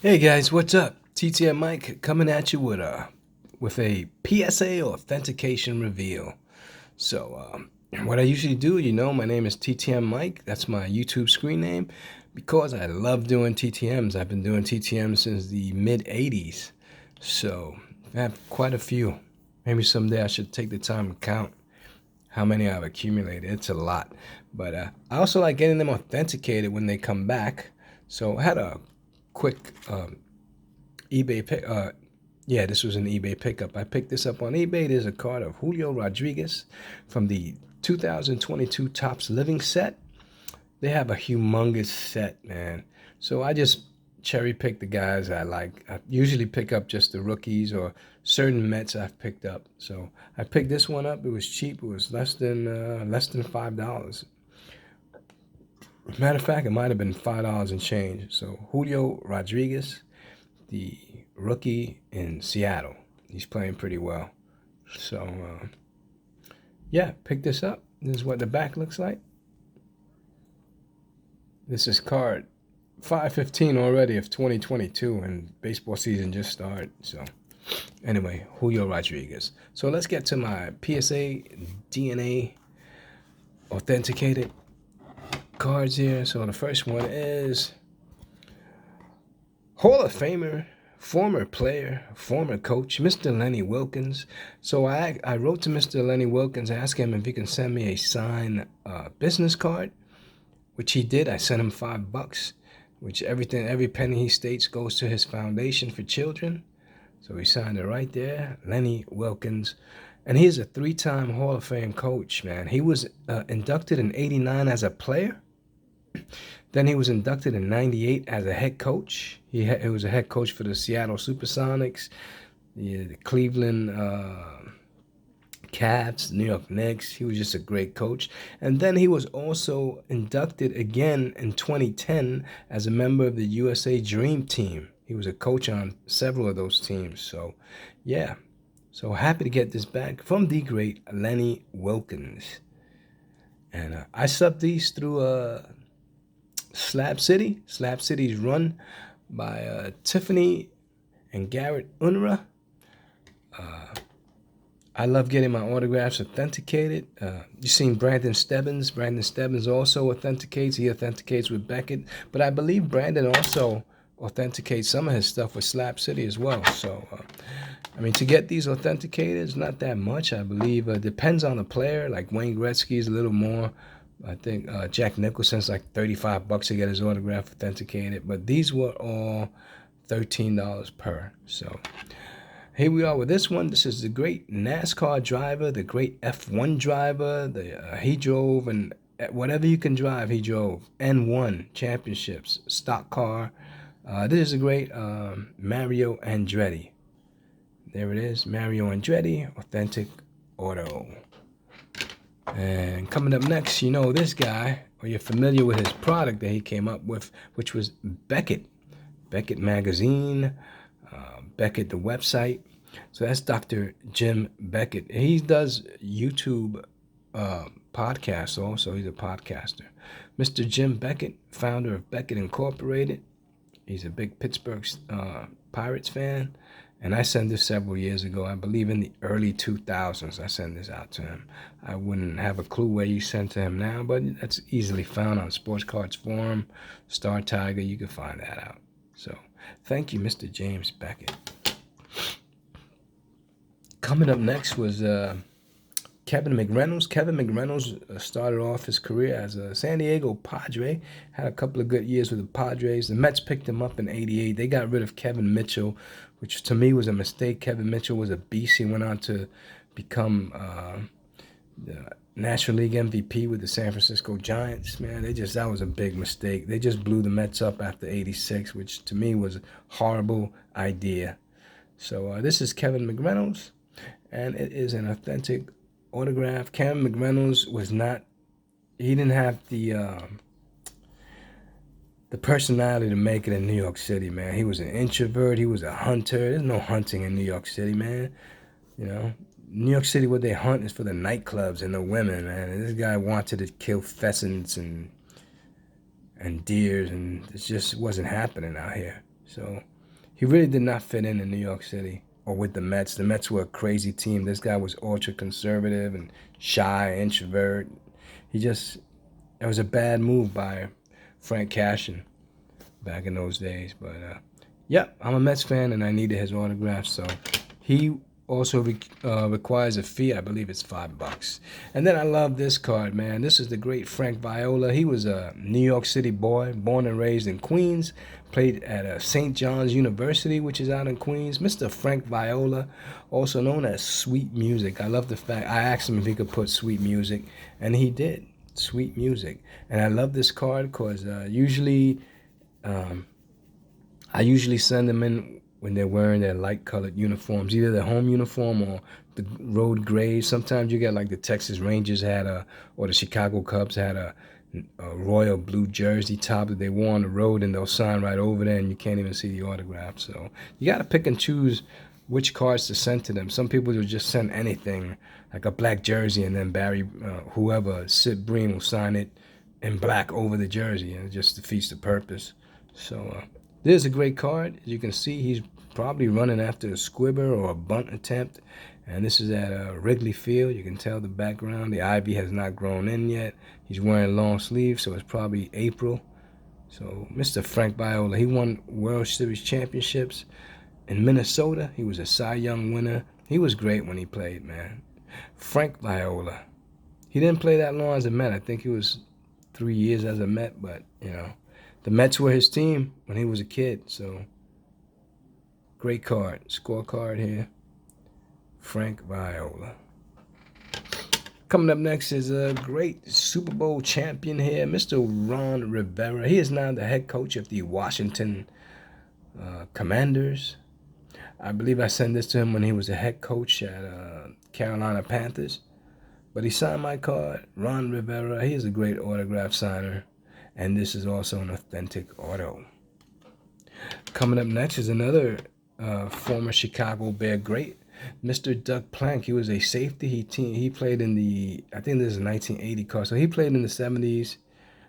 Hey guys, what's up? TTM Mike coming at you with a PSA Authentication Reveal. So, what I usually do, my name is TTM Mike. That's my YouTube screen name because I love doing TTMs. I've been doing TTMs since the mid 80s. So, I have quite a few. Maybe someday I should take the time to count how many I've accumulated. It's a lot. But I also like getting them authenticated when they come back. So, I had a quick eBay pick. Yeah, this was an eBay pickup. I picked this up on eBay. There's a card of Julio Rodriguez from the 2022 Topps Living set. They have a humongous set, man. So I just cherry pick the guys I like. I usually pick up just the rookies or certain Mets I've picked up. So I picked this one up. It was cheap. It was less than $5. Matter of fact, it might have been $5 and change. So Julio Rodriguez, the rookie in Seattle. He's playing pretty well. So, yeah, pick this up. This is what the back looks like. This is card 515 already of 2022, and baseball season just started. So, anyway, Julio Rodriguez. So, let's get to my PSA DNA authenticated cards here. So, the first one is Hall of Famer, former player, former coach, Mr. Lenny Wilkens. So I wrote to Mr. Lenny Wilkens, asked him if he can send me a signed business card, which he did. I sent him $5, which every penny he states goes to his foundation for children. So he signed it right there, Lenny Wilkens. And he's a 3-time Hall of Fame coach, man. He was inducted in '89 as a player. Then he was inducted in '98 as a head coach. He was a head coach for the Seattle Supersonics, the Cleveland Cavs, New York Knicks. He was just a great coach. And then he was also inducted again in 2010 as a member of the USA Dream Team. He was a coach on several of those teams. So, yeah. So happy to get this back from the great Lenny Wilkens. And I subbed these through Slab City. Slab City's run by Tiffany and Garrett Unruh. I love getting my autographs authenticated. You've seen Brandon Stebbins. Brandon Stebbins also authenticates. He authenticates with Beckett. But I believe Brandon also authenticates some of his stuff with Slab City as well. So, I mean, to get these authenticated is not that much. I believe it depends on the player. Like Wayne Gretzky is a little more. I think Jack Nicholson's like $35 to get his autograph authenticated. But these were all $13 per. So here we are with this one. This is the great NASCAR driver, the great F1 driver. He drove, and whatever you can drive, he drove and won championships, stock car. This is a great Mario Andretti. There it is, Mario Andretti, authentic auto. And coming up next, you know this guy, or you're familiar with his product that he came up with, which was Beckett. Beckett Magazine, Beckett the website. So that's Dr. Jim Beckett. He does YouTube podcasts also. He's a podcaster. Mr. Jim Beckett, founder of Beckett Incorporated. He's a big Pittsburgh Pirates fan. And I sent this several years ago. I believe in the early 2000s I sent this out to him. I wouldn't have a clue where you sent to him now, but that's easily found on Sports Cards Forum, Star Tiger. You can find that out. So thank you, Mr. James Beckett. Coming up next was Kevin Mcreynolds. Kevin Mcreynolds started off his career as a San Diego Padre, had a couple of good years with the Padres. The Mets picked him up in '88. They got rid of Kevin Mitchell, which to me was a mistake. Kevin Mitchell was a beast. He went on to become the National League MVP with the San Francisco Giants. Man, that was a big mistake. They just blew the Mets up after '86, which to me was a horrible idea. So this is Kevin Mcreynolds, and it is an authentic autograph. Kevin Mcreynolds he didn't have the personality to make it in New York City, man. He was an introvert. He was a hunter. There's no hunting in New York City, man. You know, New York City, what they hunt is for the nightclubs and the women, man. And this guy wanted to kill pheasants and deers, and it just wasn't happening out here. So he really did not fit in New York City or with the Mets. The Mets were a crazy team. This guy was ultra conservative and shy, introvert. It was a bad move by Frank Cashin back in those days. But yeah, I'm a Mets fan and I needed his autograph. So he also requires a fee. I believe it's $5. And then I love this card, man. This is the great Frank Viola. He was a New York City boy, born and raised in Queens. Played at St. John's University, which is out in Queens. Mr. Frank Viola, also known as Sweet Music. I love the fact I asked him if he could put Sweet Music, and he did. Sweet Music. And I love this card because I usually send them in when they're wearing their light-colored uniforms, either their home uniform or the road grays. Sometimes you get like the Texas Rangers or the Chicago Cubs had a royal blue jersey top that they wore on the road, and they'll sign right over there, and you can't even see the autograph. So you got to pick and choose which cards to send to them. Some people will just send anything, like a black jersey, and then whoever, Sid Breen, will sign it in black over the jersey, and it just defeats the purpose. So this is a great card. As you can see, he's probably running after a squibber or a bunt attempt. And this is at Wrigley Field. You can tell the background. The ivy has not grown in yet. He's wearing long sleeves, so it's probably April. So Mr. Frank Viola, he won World Series championships in Minnesota. He was a Cy Young winner. He was great when he played, man. Frank Viola. He didn't play that long as a Met. I think he was 3 years as a Met, but, you know, the Mets were his team when he was a kid. So great card. Scorecard here. Frank Viola. Coming up next is a great Super Bowl champion here, Mr. Ron Rivera. He is now the head coach of the Washington Commanders. I believe I sent this to him when he was a head coach at Carolina Panthers. But he signed my card, Ron Rivera. He is a great autograph signer. And this is also an authentic auto. Coming up next is another former Chicago Bear great, Mr. Doug Plank. He was a safety. He played in I think this is a 1980 card. So he played in the 70s,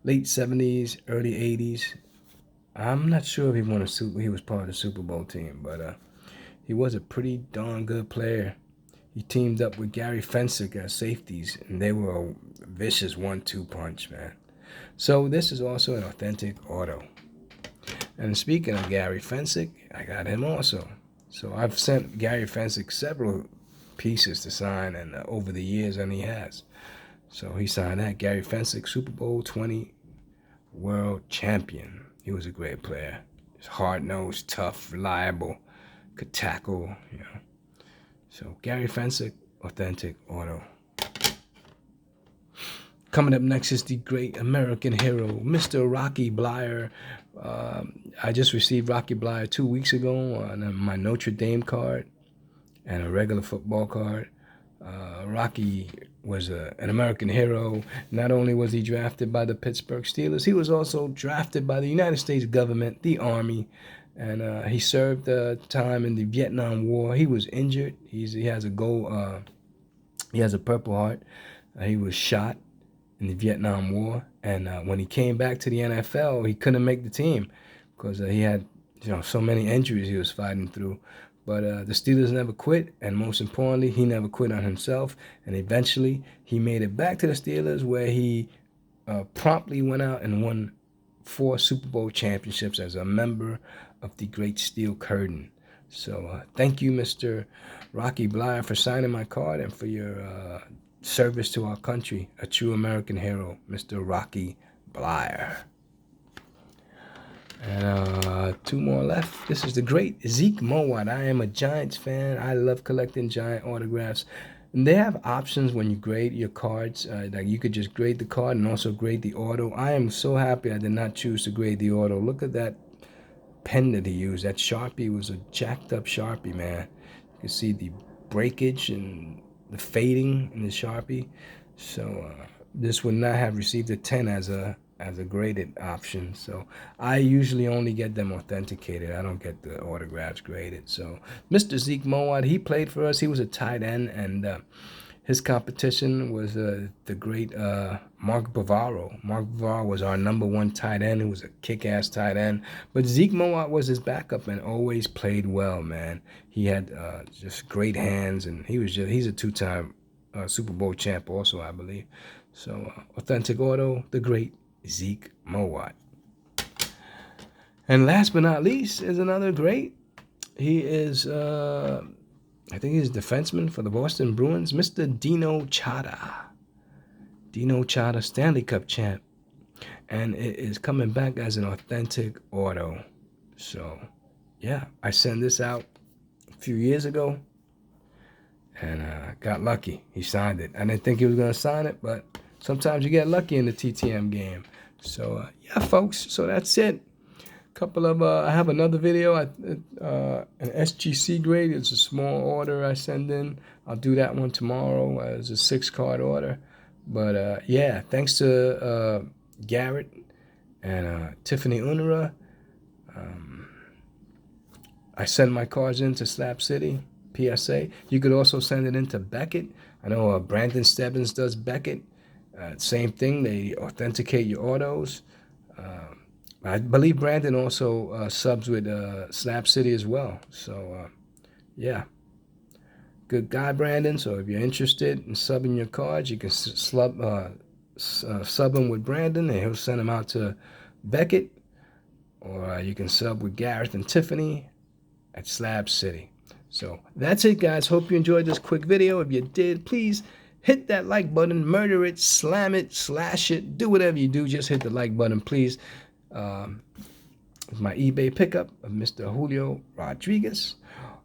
late 70s, early 80s. I'm not sure if he was part of the Super Bowl team, but he was a pretty darn good player. He teamed up with Gary Fensick as safeties, and they were a vicious 1-2 punch, man. So this is also an authentic auto. And speaking of Gary Fensick, I got him also. So I've sent Gary Fensick several pieces to sign, and over the years, and he has. So he signed that. Gary Fensick, Super Bowl 20 world champion. He was a great player. He's hard-nosed, tough, reliable, could tackle, you know. So Gary Fensick, authentic auto. Coming up next is the great American hero, Mr. Rocky Blyer. I just received Rocky Blyer 2 weeks ago on my Notre Dame card and a regular football card. Rocky was an American hero. Not only was he drafted by the Pittsburgh Steelers, he was also drafted by the United States government, the Army, and he served time in the Vietnam War. He was injured. He has a Purple Heart. He was shot in the Vietnam War, and when he came back to the NFL, he couldn't make the team because he had so many injuries he was fighting through. But the Steelers never quit, and most importantly, he never quit on himself. And eventually, he made it back to the Steelers, where he promptly went out and won 4 Super Bowl championships as a member of the Great Steel Curtain. So thank you, Mr. Rocky Blyer, for signing my card and for your service to our country. A true American hero, Mr. Rocky Blyer. And 2 more left. This is the great Zeke Moan. I am a Giants fan. I love collecting Giant autographs. And they have options when you grade your cards. Like you could just grade the card and also grade the auto. I am so happy I did not choose to grade the auto. Look at that pen that he used. That Sharpie was a jacked up Sharpie, man. You can see the breakage and the fading in the Sharpie. So this would not have received a 10 as a graded option. So I usually only get them authenticated. I don't get the autographs graded. So Mr. Zeke Moan, he played for us. He was a tight end, and His competition was the great Mark Bavaro. Mark Bavaro was our #1 tight end. He was a kick-ass tight end. But Zeke Moan was his backup and always played well, man. He had just great hands, and he's a 2-time Super Bowl champ also, I believe. So Authentic Auto, the great Zeke Moan. And last but not least is another great. He is, I think he's a defenseman for the Boston Bruins, Mr. Dino Chata. Dino Chata, Stanley Cup champ. And it is coming back as an authentic auto. So, yeah, I sent this out a few years ago. And got lucky. He signed it. I didn't think he was going to sign it, but sometimes you get lucky in the TTM game. So, yeah, folks. So that's it. Couple of I have another video, an SGC grade. It's a small order I send in. I'll do that one tomorrow as a 6-card order. But yeah, thanks to Garrett and Tiffany Unera. I send my cards into Slab City PSA. You could also send it into Beckett. I know Brandon Stebbins does Beckett. Same thing, they authenticate your autos. I believe Brandon also subs with Slab City as well. So, yeah. Good guy, Brandon. So if you're interested in subbing your cards, you can sub them with Brandon, and he'll send them out to Beckett. Or you can sub with Gareth and Tiffany at Slab City. So that's it, guys. Hope you enjoyed this quick video. If you did, please hit that like button, murder it, slam it, slash it, do whatever you do. Just hit the like button, please. My eBay pickup of Mr. Julio Rodriguez.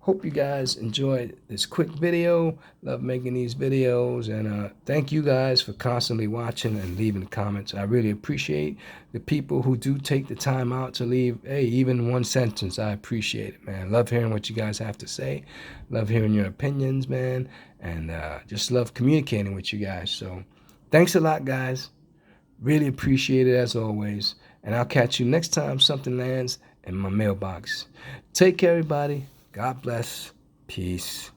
Hope you guys enjoyed this quick video. Love making these videos, and thank you guys for constantly watching and leaving comments. I really appreciate the people who do take the time out to leave, hey, even one sentence. I appreciate it, man. Love hearing what you guys have to say. Love hearing your opinions, man, and just love communicating with you guys. So thanks a lot, guys. Really appreciate it as always. And I'll catch you next time something lands in my mailbox. Take care, everybody. God bless. Peace.